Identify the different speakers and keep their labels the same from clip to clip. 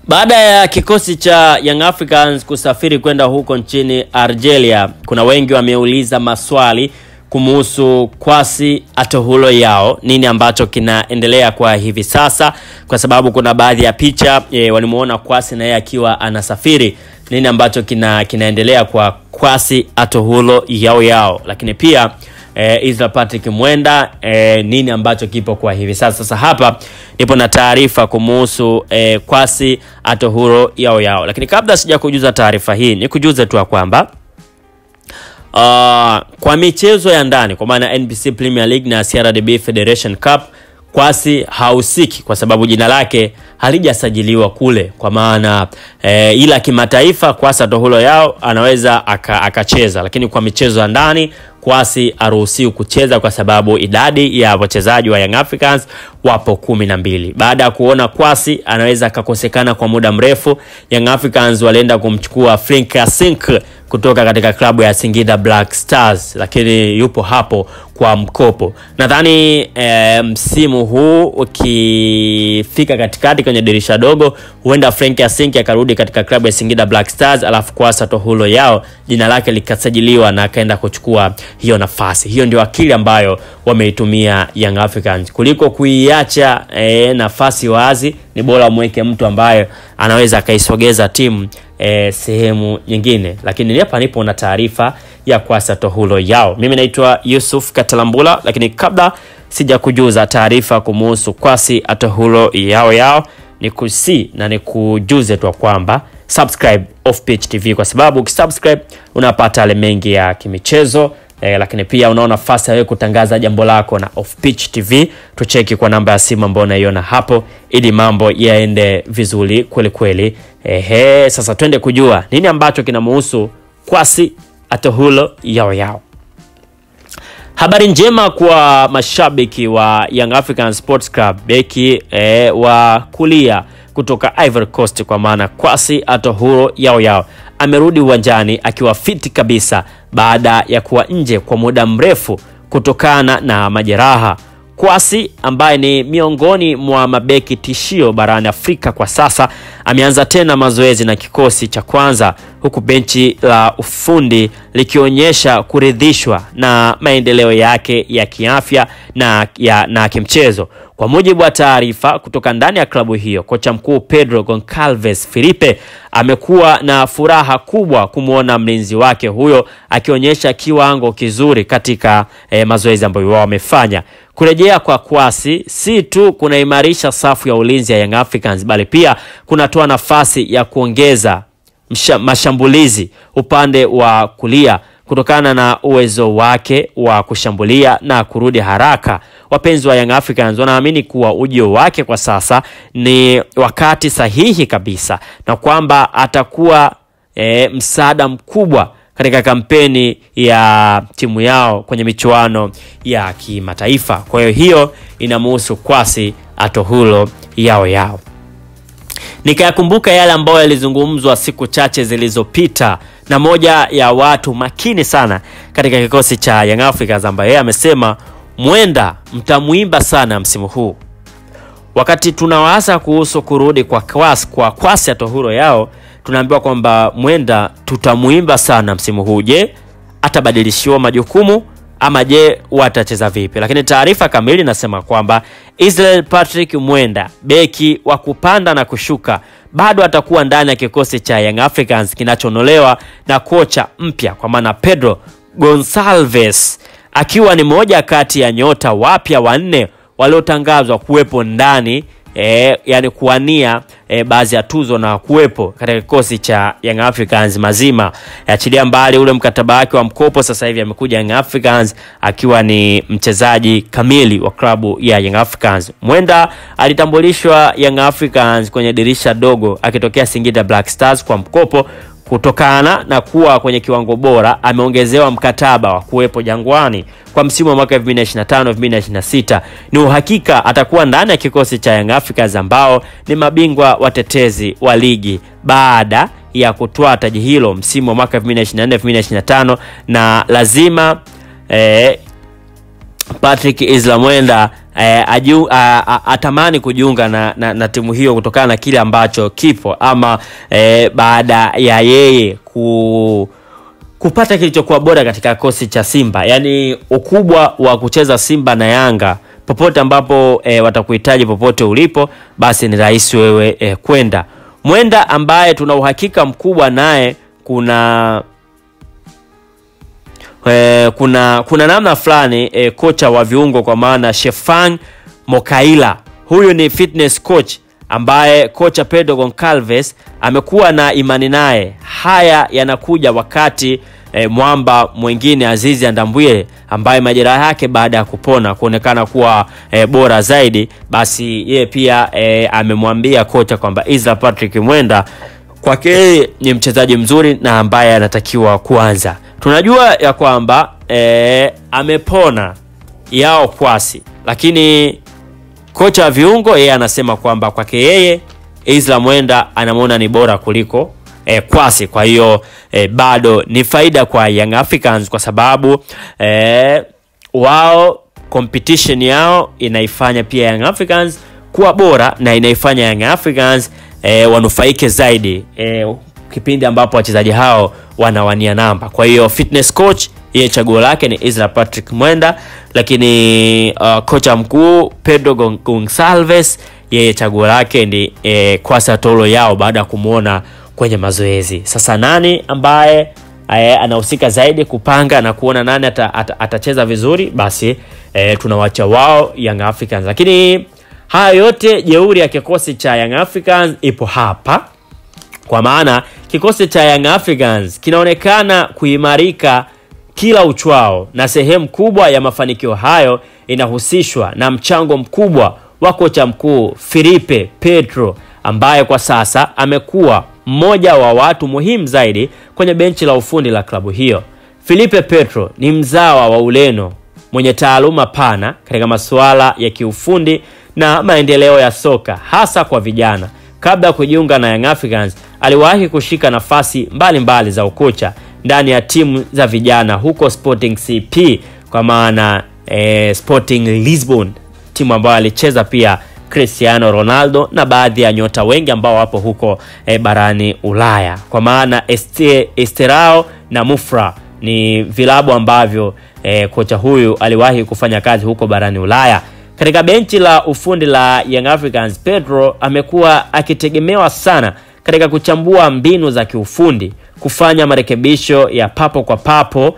Speaker 1: Baada ya kikosi cha Young Africans kusafiri kwenda huko nchini Algeria, kuna wengi wameuliza maswali kumuhusu Kwasi Atohulo Yao, nini ambacho kinaendelea kwa hivi sasa, kwa sababu kuna baadhi ya picha walimuona Kwasi na yeye akiwa anasafiri. Nini ambacho kinaendelea kwa Kwasi Atohulo Yao, lakini pia Israel Patrick Mwenda, nini ambacho kipo kwa hivi sasa. Sasa hapa nipo na taarifa kumuhusu Kwasi Atohulo Yao. Lakini kabla sija kujuza taarifa hii, nikujuze tu kwamba kwa michezo ya ndani, kwa maana NBC Premier League na CRDB Federation Cup, Kwasi hausiki kwa sababu jina lake halijasajiliwa kule. Kwa maana ila kimataifa Kwasi Atohulo Yao anaweza akacheza, lakini kwa michezo ya ndani Kwasi haruhusiwi kucheza kwa sababu idadi ya wachezaji wa Young Africans wapo 12. Baada ya kuona Kwasi anaweza akakosekana kwa muda mrefu, Young Africans walienda kumchukua Frank Asink kutoka katika klabu ya Singida Black Stars, lakini yupo hapo kwa mkopo. Nadhani msimu huu ukifika katikati kwenye dirisha dogo, huenda Frank Asink akarudi katika klabu ya Singida Black Stars, alafu Kwasi Atohulo Yao jina lake likasajiliwa na akaenda kuchukua hiyo nafasi. Hiyo ndio akili ambayo wameitumia Young Africans. Kuliko kuiacha nafasi wazi, ni bora mweke mtu ambaye anaweza akaisogeza timu sehemu nyingine. Lakini hapa nipo na taarifa ya Kwasi Atohulo Yao. Mimi naitwa Yusuf Katalambula, lakini kabla sija kujuza taarifa kumuhusu Kwasi Atohulo Yao, nikusi na nikujuze tu kwamba subscribe Off Pitch TV, kwa sababu ukisubscribe unapata yale mengi ya kimichezo. Lakini pia unaona nafasi ya wewe kutangaza jambo lako na Off Pitch TV. Tucheki kwa namba ya simu ambayo unaiona hapo ili mambo yaende vizuri kweli kweli. Sasa twende kujua nini ambacho kinamuhusu Kwasi Atohulo Yao. Habari njema kwa mashabiki wa Young African Sports Club. Beki wa kulia kutoka Ivory Coast, kwa maana Kwasi Atohulo Yao amerudi uwanjani akiwa fiti kabisa baada ya kuwa nje kwa muda mrefu kutokana na majeraha. Kwasi ambaye ni miongoni mwa mabeki tishio barani Afrika kwa sasa ameanza tena mazoezi na kikosi cha kwanza, huku benchi la ufundi likionyesha kuridhishwa na maendeleo yake ya kiafya na kimchezo. Kwa mujibu wa taarifa kutoka ndani ya klabu hiyo, kocha mkuu Pedro Goncalves Felipe amekuwa na furaha kubwa kumuona mlinzi wake huyo akionyesha kiwango kizuri katika mazoezi ambayo wao wamefanya. Kurejea kwa Kwasi si tu kunaimarisha safu ya ulinzi ya Young Africans, bali pia kunatoa nafasi ya kuongeza mashambulizi upande wa kulia kutokana na uwezo wake wa kushambulia na kurudi haraka. Wapenzi wa Young Africans wanaamini kuwa ujio wake kwa sasa ni wakati sahihi kabisa, na kwamba atakuwa msaada mkubwa katika kampeni ya timu yao kwenye michuano ya kimataifa. Kwa hiyo inamuhusu Kwasi Atohulo Yao. Nikayakumbuka yale ambayo yalizungumzwa siku chache zilizopita na moja ya watu makini sana katika kikosi cha Young Africans, ambaye yeye amesema Mwenda mtamuimba sana msimu huu. Wakati tunawaza kuhusu kurudi kwa Kwasi Atohulo Yao, tunaambiwa kwamba Mwenda tutamuimba sana msimu huu. Je, atabadilishiwa majukumu ama je watacheza vipi? Lakini taarifa kamili nasema kwamba Israel Patrick Mwenda, beki wa kupanda na kushuka, bado atakuwa ndani ya kikosi cha Young Africans kinachonolewa na kocha mpya, kwa maana Pedro Goncalves, akiwa ni moja kati ya nyota wapya 4 waliotangazwa kuwepo ndani yani kuania baadhi ya tuzo na kuwepo katika kikosi cha Young Africans mazima. Achilia mbali ule mkataba wake wa mkopo, sasa hivi amekuja Young Africans akiwa ni mchezaji kamili wa klabu ya Young Africans. Mwenda alitambulishwa Young Africans kwenye dirisha dogo akitokea Singida Black Stars kwa mkopo. Kutokana na kuwa kwenye kiwango bora, ameongezewa mkataba wa kuwepo Jangwani kwa msimu wa mwaka 2025-2026. Ni uhakika atakuwa ndani ya kikosi cha Young Africans ambao ni mabingwa watetezi wa ligi baada ya kutwaa taji hilo msimu wa mwaka 2024-2025, na lazima Patrick Isla Mwenda atamani kujiunga na timu hiyo kutokana na kile ambacho kipo, ama baada ya yeye kupata kilichokuwa bora katika kosi cha Simba. Yani ukubwa wa kucheza Simba na Yanga, popote ambapo watakuhitaji, popote ulipo, basi ni rahisi wewe kwenda. Mwenda ambaye tuna uhakika mkubwa naye, kuna namna fulani kocha wa viungo, kwa maana Shefang Mokaila. Huyu ni fitness coach ambaye kocha Pedro Goncalves amekuwa na imani naye. Haya yanakuja wakati mwamba mwingine Azizi Andambwile, ambaye majeraha yake baada ya kupona kuonekana kuwa bora zaidi, basi yeye pia amemwambia kocha kwamba Isla Patrick Mwenda kwake ni mchezaji mzuri na ambaye anatakiwa kuanza. Tunajua ya kwamba amepona Yao Kwasi, lakini kocha wa viungo yeye anasema kwamba kwake yeye Isla Mwenda anamuona ni bora kuliko Kwasi. Kwa hiyo bado ni faida kwa Young Africans, kwa sababu wao competition yao inaifanya pia Young Africans kuwa bora, na inaifanya Young Africans wanufaike zaidi kipindi ambapo wachezaji hao wanawania namba. Kwa hiyo fitness coach yeye chaguo lake ni Isla Patrick Mwenda, lakini kocha mkuu Pedro Goncalves yeye chaguo lake ni Kwasa Tolo Yao, baada ya kumuona kwenye mazoezi. Sasa nani ambaye anahusika zaidi kupanga na kuona nani atacheza vizuri, basi tunawacha wao Young Africans. Lakini haya yote, jeuri ya kikosi cha Young Africans ipo hapa, kwa maana kikosi cha Young Africans kinaonekana kuimarika kila uchwao, na sehemu kubwa ya mafanikio hayo inahusishwa na mchango mkubwa wa kocha mkuu Filipe Petro, ambaye kwa sasa amekuwa mmoja wa watu muhimu zaidi kwenye benchi la ufundi la klabu hiyo. Filipe Petro ni mzawa wa Ureno mwenye taaluma pana katika masuala ya kiufundi na maendeleo ya soka, hasa kwa vijana. Kabla ya kujiunga na Young Africans, aliwahi kushika nafasi mbalimbali za ukocha ndani ya timu za vijana huko Sporting CP, kwa maana Sporting Lisbon, timu ambayo alicheza pia Cristiano Ronaldo na baadhi ya nyota wengi ambao wapo huko barani Ulaya, kwa maana Esterao na Mufra ni vilabu ambavyo kocha huyu aliwahi kufanya kazi huko barani Ulaya. Katika benchi la ufundi la Young Africans, Pedro amekuwa akitegemewa sana katika kuchambua mbinu za kiufundi, kufanya marekebisho ya papo kwa papo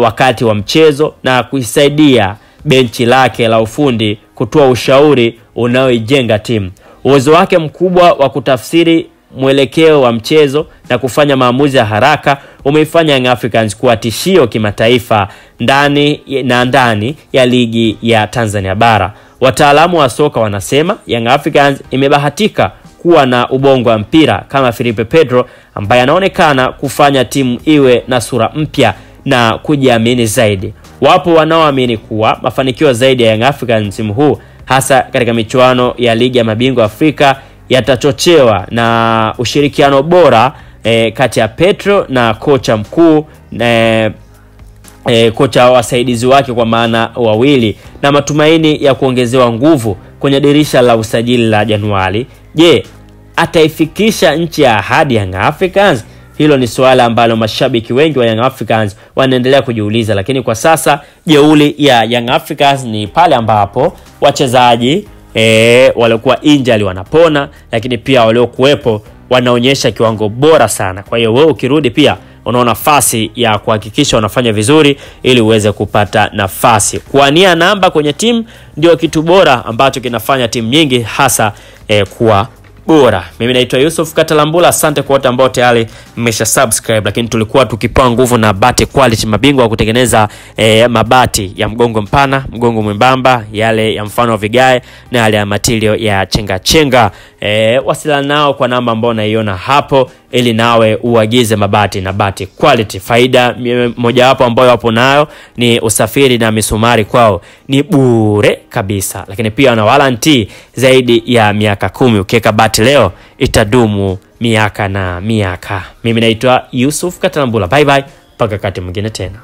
Speaker 1: wakati wa mchezo, na kuisaidia benchi lake la ufundi kutoa ushauri unaoijenga timu. Uwezo wake mkubwa wa kutafsiri mwelekeo wa mchezo na kufanya maamuzi ya haraka umeifanya Young Africans kuwa tishio kimataifa ndani ya ligi ya Tanzania bara. Wataalamu wa soka wanasema Young Africans imebahatika kuwa na ubongo wa mpira kama Filipe Pedro, ambaye anaonekana kufanya timu iwe na sura mpya na kujiamini zaidi. Wapo wanaoamini kuwa mafanikio zaidi ya Young Africans msimu huu, hasa katika michuano ya ligi ya mabingwa Afrika, yatachochewa na ushirikiano bora kati ya Petro na kocha mkuu kocha wasaidizi wake, kwa maana wawili, na matumaini ya kuongezewa nguvu kwenye dirisha la usajili la Januari. Je, ataifikisha nchi ya ahadi Young Africans? Hilo ni swala ambalo mashabiki wengi wa Young Africans wanaendelea kujiuliza, lakini kwa sasa jeuri ya Young Africans ni pale ambapo wachezaji waliokuwa injury wanapona, lakini pia waliokuepo wanaonyesha kiwango bora sana. Kwa hiyo wewe ukirudi pia una nafasi ya kuhakikisha unafanya vizuri ili uweze kupata nafasi. Kuania namba kwenye timu ndio kitu bora ambacho kinafanya timu nyingi hasa kuwa bora. Mimi naitwa Yusuf Katalambula, asante kwa wote ambao tayari mmesha subscribe, lakini tulikuwa tukipewa nguvu na Bati Quality, mabingwa wa kutengeneza mabati ya mgongo mpana, mgongo mwembamba, yale ya mfano wa vigae na yale ya material ya chenga. Wasiliana nao kwa namba ambayo unaiona hapo ili nawe uagize mabati na Bati Quality. Faida moja wapo ambayo wapo nayo ni usafiri na misumari kwao ni bure kabisa, lakini pia wana warranty zaidi ya miaka 10. Ukiweka bati leo itadumu miaka na miaka. Mimi naitwa Yusuf Katalambula, bye bye, mpaka wakati mwingine tena.